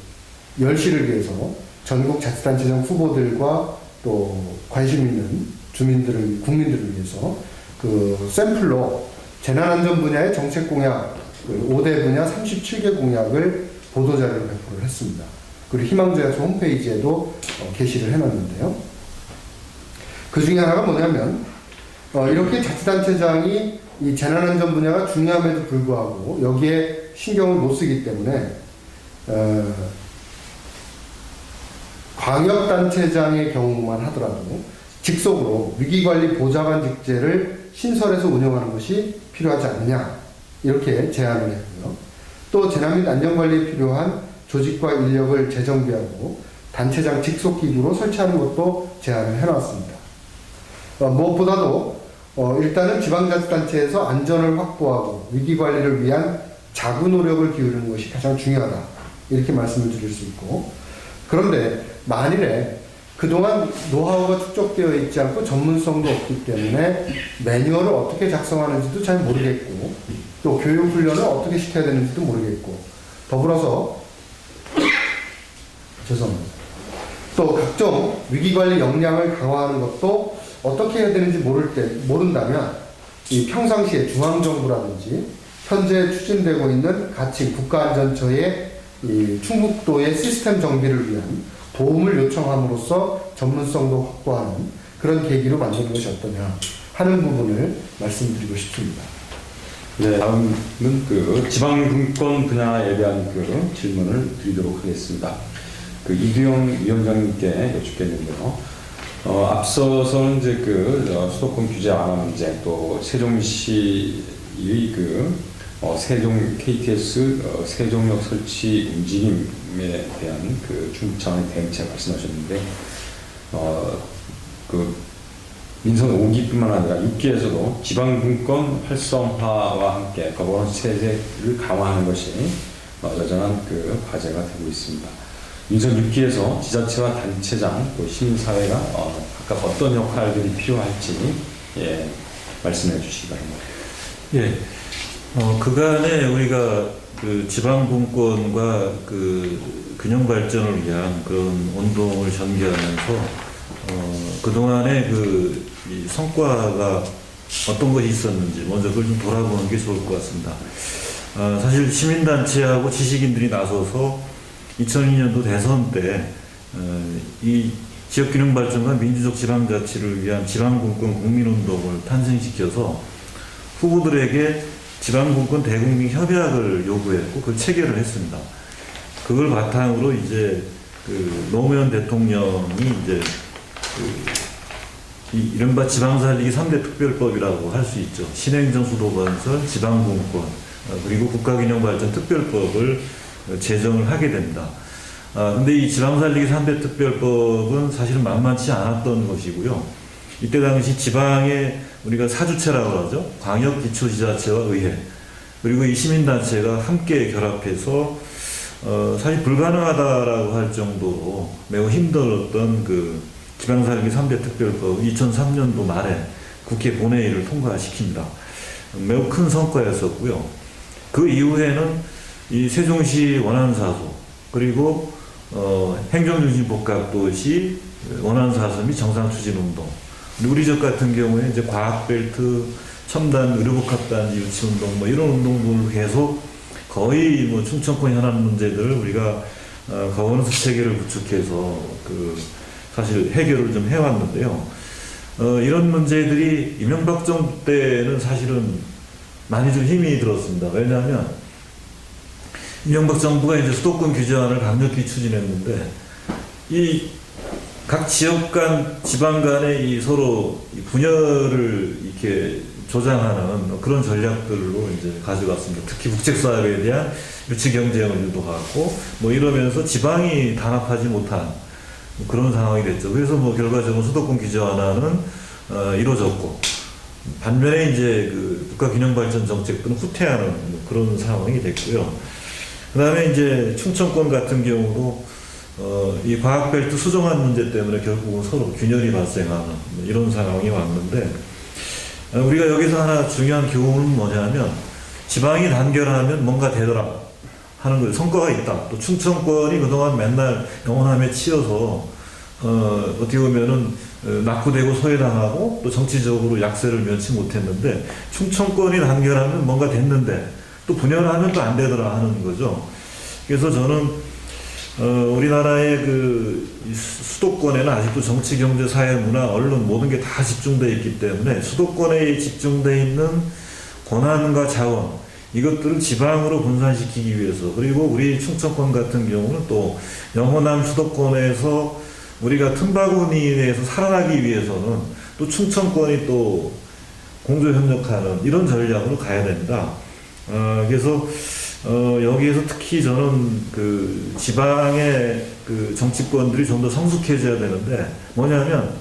10시를 위해서 전국 자치단체장 후보들과 또 관심 있는 국민들을 위해서 그 샘플로 재난안전 분야의 정책 공약, 그 5대 분야 37개 공약을 보도자료로 배포를 했습니다. 그리고 희망제작소 홈페이지에도 게시를 해놨는데요. 그 중에 하나가 뭐냐면, 이렇게 자치단체장이 이 재난안전 분야가 중요함에도 불구하고 여기에 신경을 못 쓰기 때문에 광역단체장의 경우만 하더라도 직속으로 위기관리 보좌관 직제를 신설해서 운영하는 것이 필요하지 않느냐, 이렇게 제안을 했고요. 또 재난 및 안전관리에 필요한 조직과 인력을 재정비하고 단체장 직속 기구로 설치하는 것도 제안을 해놨습니다. 무엇보다도 일단은 지방자치단체에서 안전을 확보하고 위기관리를 위한 자구 노력을 기울이는 것이 가장 중요하다, 이렇게 말씀을 드릴 수 있고, 그런데 만일에 그동안 노하우가 축적되어 있지 않고 전문성도 없기 때문에 매뉴얼을 어떻게 작성하는지도 잘 모르겠고, 또 교육훈련을 어떻게 시켜야 되는지도 모르겠고, 더불어서 죄송합니다. 또 각종 위기관리 역량을 강화하는 것도 어떻게 해야 되는지 모른다면 이 평상시에 중앙정부라든지 현재 추진되고 있는 가칭 국가안전처의 이 충북도의 시스템 정비를 위한 도움을 요청함으로써 전문성도 확보하는 그런 계기로 만드는 것이 어떠냐 하는 부분을 말씀드리고 싶습니다. 네, 다음은 그 지방분권 분야에 대한 그 질문을 드리도록 하겠습니다. 그 이두영 위원장님께 여쭙겠는데요. 앞서서는 이제 그 수도권 규제 완화 문제, 또 세종시의 그 세종 KTX 세종역 설치 움직임에 대한 그 중국 차원의 대응책 말씀하셨는데, 그 민선 5기뿐만 아니라 6기에서도 지방분권 활성화와 함께 거버넌스 체제를 강화하는 것이 여전한 그 과제가 되고 있습니다. 민선 6기에서 지자체와 단체장 또 시민사회가 각각 어떤 역할들이 필요할지 말씀해 주시기 바랍니다. 예, 그간에 우리가 그 지방 분권과 그 균형 발전을 위한 그런 운동을 전개하면서 그동안의 이 성과가 어떤 것이 있었는지 먼저 그걸 좀 돌아보는 게 좋을 것 같습니다. 사실 시민단체하고 지식인들이 나서서 2002년도 대선 때 이 지역균형발전과 민주적 지방자치를 위한 지방분권 국민운동을 탄생시켜서 후보들에게 지방분권 대국민 협약을 요구했고 그걸 체결을 했습니다. 그걸 바탕으로 이제 그 노무현 대통령이 이제 이른바 지방살리기 3대 특별법이라고 할 수 있죠. 신행정 수도건설, 지방분권, 그리고 국가균형발전 특별법을 제정을 하게 됩니다. 근데 이 지방살리기 3대 특별법은 사실은 만만치 않았던 것이고요. 이때 당시 지방에 우리가 사주체라고 하죠. 광역기초지자체와 의회, 그리고 이 시민단체가 함께 결합해서 사실 불가능하다라고 할 정도로 매우 힘들었던 그 지방살리기 3대 특별법 2003년도 말에 국회 본회의를 통과시킵니다. 매우 큰 성과였었고요. 그 이후에는 이 세종시 원안사소 그리고 행정중심 복합도시 원안사소 및 정상추진운동, 우리 지역 같은 경우에 이제 과학벨트, 첨단 의료복합단지 유치운동 뭐 이런 운동들을 계속 거의 뭐 충청권 현안 문제들을 우리가 거버넌스 체계를 구축해서 그 사실 해결을 좀 해왔는데요. 이런 문제들이 이명박 정부 때는 사실은 많이 좀 힘이 들었습니다. 왜냐하면 이명박 정부가 이제 수도권 규제안을 강력히 추진했는데 이 각 지역 간, 지방 간의 이 서로 분열을 이렇게 조장하는 그런 전략들로 이제 가져갔습니다. 특히 국책사업에 대한 유치 경쟁을 유도하고 뭐 이러면서 지방이 단합하지 못한 그런 상황이 됐죠. 그래서 뭐 결과적으로 수도권 규제 완화는 이루어졌고, 반면에 이제 그 국가균형발전 정책들은 후퇴하는 뭐 그런 상황이 됐고요. 그 다음에 이제 충청권 같은 경우도 이 과학벨트 수정안 문제 때문에 결국은 서로 균열이 발생하는 뭐 이런 상황이 왔는데, 우리가 여기서 하나 중요한 교훈은 뭐냐면 지방이 단결하면 뭔가 되더라 하는 거예요. 성과가 있다. 또 충청권이 그동안 맨날 영원함에 치여서 어떻게 보면은 낙후되고 소외당하고 또 정치적으로 약세를 면치 못했는데, 충청권이 단결하면 뭔가 됐는데 또 분열하면 또 안 되더라 하는 거죠. 그래서 저는 우리나라의 그 수도권에는 아직도 정치, 경제, 사회, 문화, 언론 모든 게 다 집중되어 있기 때문에 수도권에 집중되어 있는 권한과 자원, 이것들을 지방으로 분산시키기 위해서, 그리고 우리 충청권 같은 경우는 또 영호남 수도권에서 우리가 틈바구니에서 살아나기 위해서는 또 충청권이 또 공조협력하는 이런 전략으로 가야 됩니다. 그래서 여기에서 특히 저는 그 지방의 그 정치권들이 좀 더 성숙해져야 되는데, 뭐냐면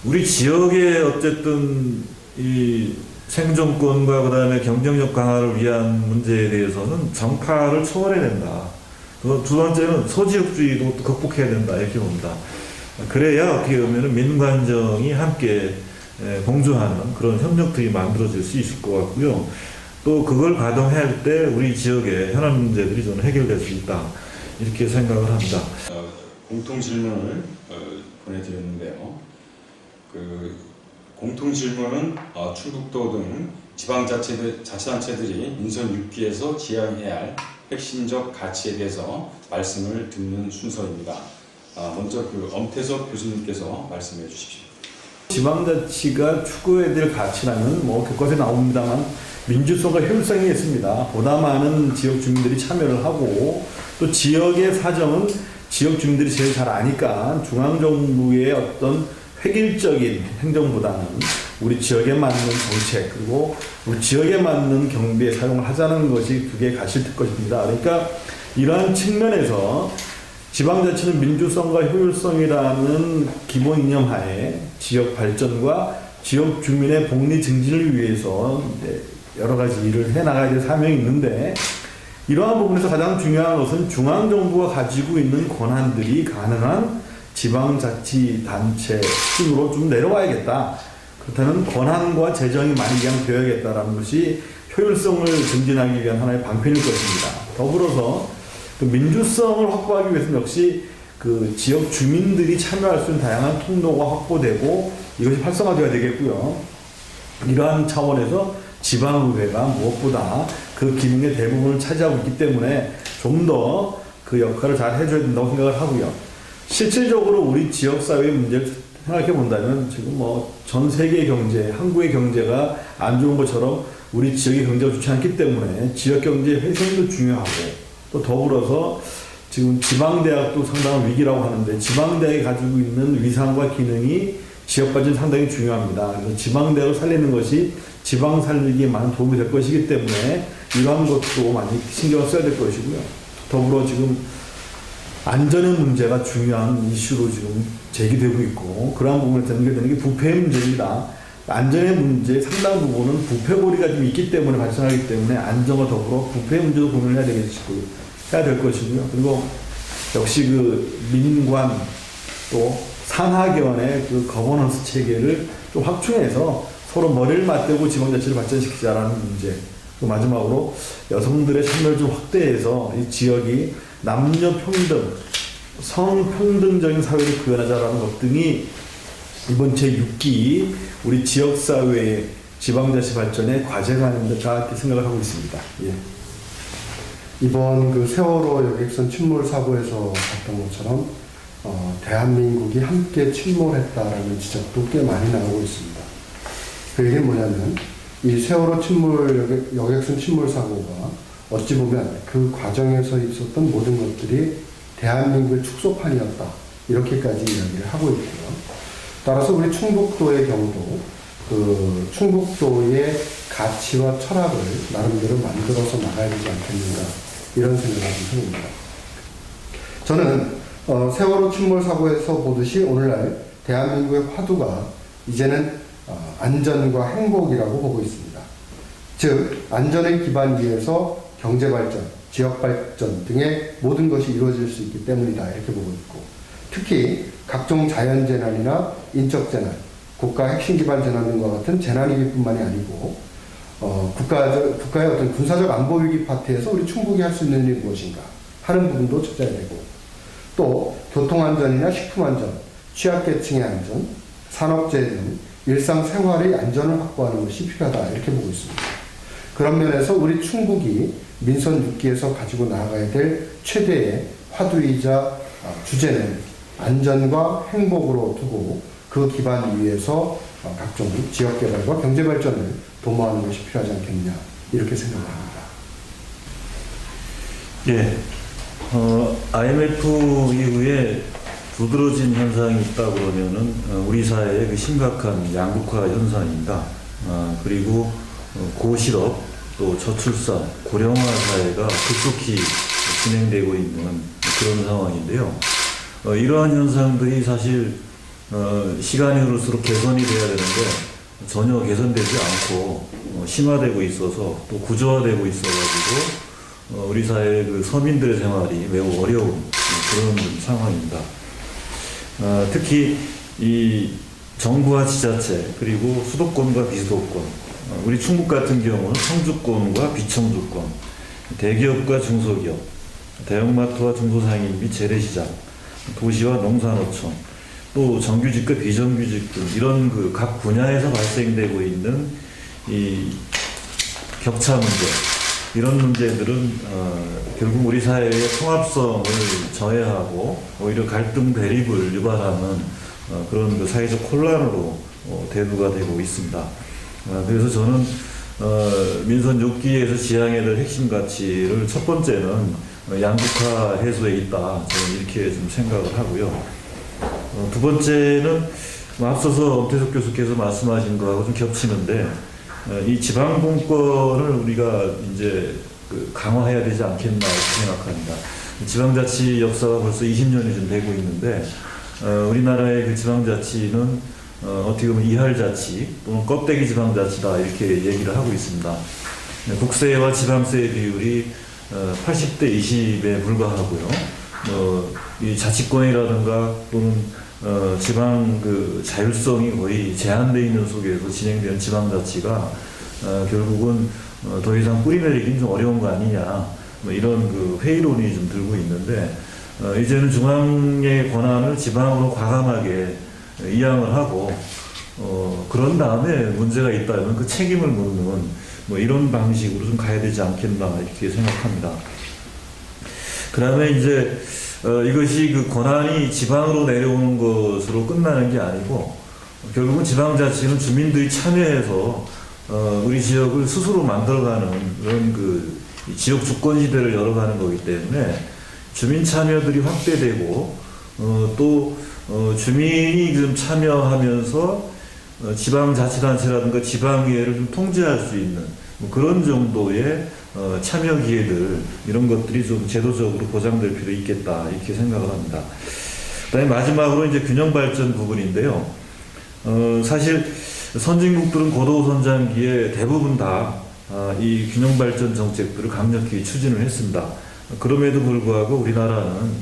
우리 지역의 어쨌든 이 생존권과 그다음에 경쟁력 강화를 위한 문제에 대해서는 정파를 초월해야 된다. 두 번째는 소지역주의도 또 극복해야 된다, 이렇게 봅니다. 그래야 어떻게 보면 민관정이 함께 공조하는 그런 협력들이 만들어질 수 있을 것 같고요. 또 그걸 가동할 때 우리 지역의 현안 문제들이 좀 해결될 수 있다, 이렇게 생각을 합니다. 공통 질문을 보내드렸는데요. 그 공통 질문은 충북도 등 지방자치단체들이 민선 6기에서 지향해야 할 핵심적 가치에 대해서 말씀을 듣는 순서입니다. 먼저 그 엄태섭 교수님께서 말씀해 주십시오. 지방자치가 추구해야 될 가치라면 뭐 교과서에 나옵니다만 민주성과 효율성이 있습니다. 보다 많은 지역 주민들이 참여를 하고, 또 지역의 사정은 지역 주민들이 제일 잘 아니까 중앙정부의 어떤 획일적인 행정보다는 우리 지역에 맞는 정책, 그리고 우리 지역에 맞는 경비에 사용을 하자는 것이 그게 가실 것입니다. 그러니까 이러한 측면에서 지방자치는 민주성과 효율성이라는 기본 이념 하에 지역 발전과 지역 주민의 복리 증진을 위해서 이제 여러 가지 일을 해나가야 될 사명이 있는데, 이러한 부분에서 가장 중요한 것은 중앙정부가 가지고 있는 권한들이 가능한 지방자치단체 수준으로 좀 내려와야겠다. 그렇다면 권한과 재정이 많이 이양되어야겠다라는 것이 효율성을 증진하기 위한 하나의 방편일 것입니다. 더불어서 그 민주성을 확보하기 위해서는 역시 그 지역 주민들이 참여할 수 있는 다양한 통로가 확보되고 이것이 활성화되어야 되겠고요. 이러한 차원에서 지방의회가 무엇보다 그 기능의 대부분을 차지하고 있기 때문에 좀 더 그 역할을 잘 해줘야 된다고 생각을 하고요. 실질적으로 우리 지역사회의 문제를 생각해 본다면 지금 뭐 전 세계 경제, 한국의 경제가 안 좋은 것처럼 우리 지역의 경제가 좋지 않기 때문에 지역 경제 회생도 중요하고 또 더불어서 지금 지방대학도 상당한 위기라고 하는데 지방대학이 가지고 있는 위상과 기능이 지역 발전 상당히 중요합니다. 그래서 지방대학을 살리는 것이 지방 살리기에 많은 도움이 될 것이기 때문에 이러한 것도 많이 신경을 써야 될 것이고요. 더불어 지금 안전의 문제가 중요한 이슈로 지금 제기되고 있고 그러한 부분을 연결되는 게 부패의 문제입니다. 안전의 문제 상당 부분은 부패고리가 좀 있기 때문에 발생하기 때문에 안전과 더불어 부패의 문제도 고민을 해야 될 것이고요. 그리고 역시 그 민관 또 산하견의 그 거버넌스 체계를 좀 확충해서 서로 머리를 맞대고 지방자치를 발전시키자라는 문제. 또 마지막으로 여성들의 참여를 좀 확대해서 이 지역이 남녀 평등, 성평등적인 사회를 구현하자라는 것 등이 이번 제6기 우리 지역사회의 지방자치 발전의 과제가 아닌가 이렇게 생각을 하고 있습니다. 예. 이번 그 세월호 여객선 침몰 사고에서 봤던 것처럼 대한민국이 함께 침몰했다라는 지적도 꽤 많이 나오고 있습니다. 그 얘기는 뭐냐면 이 세월호 여객선 침몰 사고가 어찌 보면 그 과정에서 있었던 모든 것들이 대한민국의 축소판이었다. 이렇게까지 이야기를 하고 있고요. 따라서 우리 충북도의 경우도 그 충북도의 가치와 철학을 나름대로 만들어서 나가야 되지 않겠는가 이런 생각을 합니다. 저는 세월호 침몰 사고에서 보듯이 오늘날 대한민국의 화두가 이제는 안전과 행복이라고 보고 있습니다. 즉 안전의 기반 위에서 경제발전, 지역발전 등의 모든 것이 이루어질 수 있기 때문이다 이렇게 보고 있고 특히 각종 자연재난이나 인적재난, 국가 핵심 기반 재난 등과 같은 재난위기 뿐만이 아니고 국가의 어떤 군사적 안보 위기 파트에서 우리 충북이 할 수 있는 일이 무엇인가 하는 부분도 찾아야 되고 또 교통안전이나 식품안전, 취약계층의 안전, 산업재해 등 일상생활의 안전을 확보하는 것이 필요하다 이렇게 보고 있습니다. 그런 면에서 우리 충북이 민선 6기에서 가지고 나아가야 될 최대의 화두이자 주제는 안전과 행복으로 두고 그 기반 위에서 각종 지역개발과 경제발전을 도모하는 것이 필요하지 않겠느냐 이렇게 생각합니다. 예, IMF 이후에 두드러진 현상이 있다 그러면은 우리 사회의 그 심각한 양극화 현상입니다. 그리고 고실업 또 저출산, 고령화 사회가 급속히 진행되고 있는 그런 상황인데요. 이러한 현상들이 사실 시간이 흐를수록 개선이 돼야 되는데 전혀 개선되지 않고 심화되고 있어서 또 구조화되고 있어가지고 우리 사회의 그 서민들의 생활이 매우 어려운 그런 상황입니다. 특히 이 정부와 지자체 그리고 수도권과 비수도권 우리 충북 같은 경우는 청주권과 비청주권 대기업과 중소기업 대형마트와 중소상인 및 재래시장 도시와 농산어촌 또 정규직과 비정규직 등 이런 그 각 분야에서 발생되고 있는 이 격차 문제 이런 문제들은 결국 우리 사회의 통합성을 저해하고 오히려 갈등 대립을 유발하는 그런 그 사회적 혼란으로 대두가 되고 있습니다. 그래서 저는 민선 6기에서 지향해야 될 핵심 가치를 첫 번째는 양극화 해소에 있다 저는 이렇게 좀 생각을 하고요. 두 번째는 앞서서 엄태석 교수께서 말씀하신 거하고 좀 겹치는데 이 지방분권을 우리가 이제 강화해야 되지 않겠나 이렇게 생각합니다. 지방자치 역사가 벌써 20년이 좀 되고 있는데 우리나라의 그 지방자치는 어떻게 보면 이할자치 또는 껍데기 지방자치다 이렇게 얘기를 하고 있습니다. 국세와 지방세 비율이 80대 20에 불과하고요. 이 자치권이라든가 또는 지방 그 자율성이 거의 제한되어 있는 속에서 진행되는 지방자치가 결국은 더 이상 뿌리내리긴 좀 어려운 거 아니냐, 뭐 이런 그 회의론이 좀 들고 있는데, 이제는 중앙의 권한을 지방으로 과감하게 이양을 하고, 그런 다음에 문제가 있다면 그 책임을 묻는 뭐 이런 방식으로 좀 가야 되지 않겠나 이렇게 생각합니다. 그 다음에 이제 이것이 그 권한이 지방으로 내려오는 것으로 끝나는 게 아니고, 결국은 지방자치는 주민들이 참여해서 우리 지역을 스스로 만들어가는 그런 그 지역 주권 시대를 열어가는 거기 때문에 주민 참여들이 확대되고, 또 주민이 좀 참여하면서 지방자치단체라든가 지방의회를 좀 통제할 수 있는 뭐 그런 정도의 참여 기회들, 이런 것들이 좀 제도적으로 보장될 필요 있겠다 이렇게 생각을 합니다. 그다음에 마지막으로 이제 균형 발전 부분인데요. 사실 선진국들은 고도 선장기에 대부분 다 이 균형 발전 정책들을 강력히 추진을 했습니다. 그럼에도 불구하고 우리나라는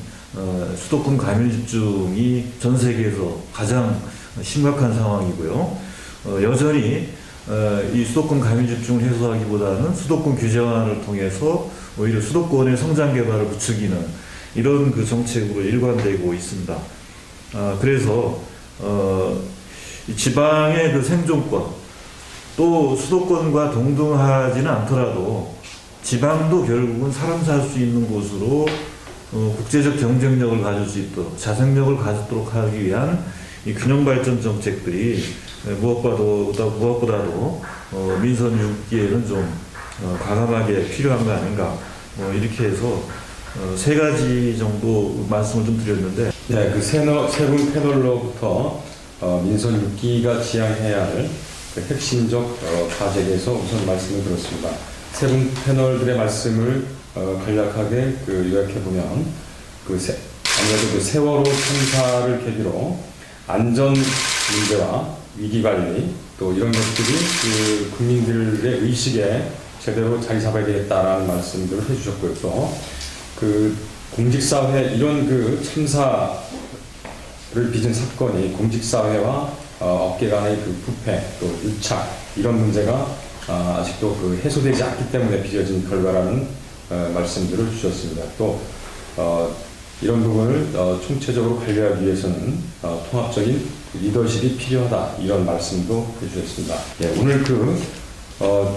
수도권 가밀 집중이 전 세계에서 가장 심각한 상황이고요. 여전히 이 수도권 가밀 집중을 해소하기보다는 수도권 규제 완화를 통해서 오히려 수도권의 성장 개발을 부추기는 이런 그 정책으로 일관되고 있습니다. 그래서 이 지방의 그 생존권, 또 수도권과 동등하지는 않더라도 지방도 결국은 사람 살 수 있는 곳으로 국제적 경쟁력을 가질 수 있도록, 자생력을 가지도록 하기 위한 이 균형 발전 정책들이 무엇보다도 민선 6기에는 좀 과감하게 필요한 거 아닌가, 이렇게 해서 세 가지 정도 말씀을 좀 드렸는데, 네, 그 세 분 패널로부터 민선 6기가 지향해야 할 그 핵심적 과제에 대해서 우선 말씀을 들었습니다. 세 분 패널들의 말씀을 간략하게 그 요약해보면, 아무래도 그 세월호 참사를 계기로 안전 문제와 위기 관리, 또 이런 것들이 그 국민들의 의식에 제대로 자리 잡아야 되겠다라는 말씀들을 해주셨고요. 또 그 공직사회, 이런 그 참사를 빚은 사건이 공직사회와 업계 간의 그 부패, 또 유착, 이런 문제가 아직도 그 해소되지 않기 때문에 빚어진 결과라는 말씀들을 주셨습니다. 또 이런 부분을 총체적으로 관리하기 위해서는 통합적인 리더십이 필요하다, 이런 말씀도 해주셨습니다. 예, 오늘 그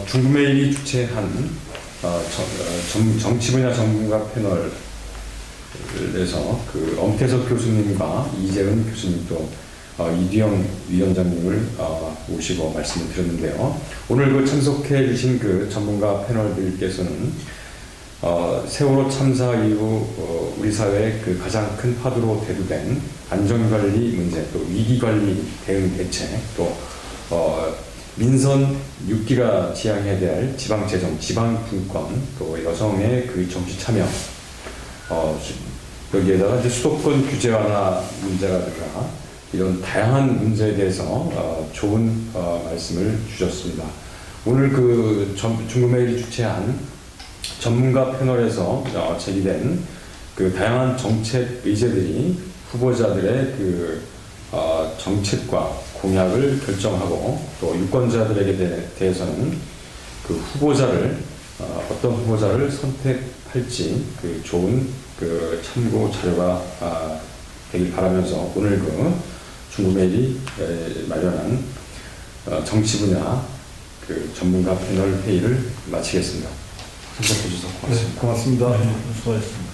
중구메일이 주최한 정치 분야 전문가 패널에서 그 엄태석 교수님과 이재은 교수님도 이두영 위원장님을 모시고 말씀을 드렸는데요. 오늘 그 참석해 주신 그 전문가 패널들께서는 세월호 참사 이후 우리 사회의 그 가장 큰 화두로 대두된 안전관리 문제, 또 위기관리 대응 대책, 또 민선 6기가 지향해야 될 지방재정, 지방분권, 또 여성의 그 정치 참여, 여기에다가 이제 수도권 규제 완화 문제라든가 이런 다양한 문제에 대해서 좋은 말씀을 주셨습니다. 오늘 그 중구메일이 주최한 전문가 패널에서 제기된 그 다양한 정책 의제들이 후보자들의 그 정책과 공약을 결정하고, 또 유권자들에게 대해서는 그 후보자를 어떤 후보자를 선택할지 그 좋은 그 참고 자료가 되길 바라면서 오늘 그 중구메일이 마련한 정치 분야 그 전문가 패널 회의를 마치겠습니다. 참석해 주셔서 고맙습니다. 네, 고맙습니다. 수고하셨습니다.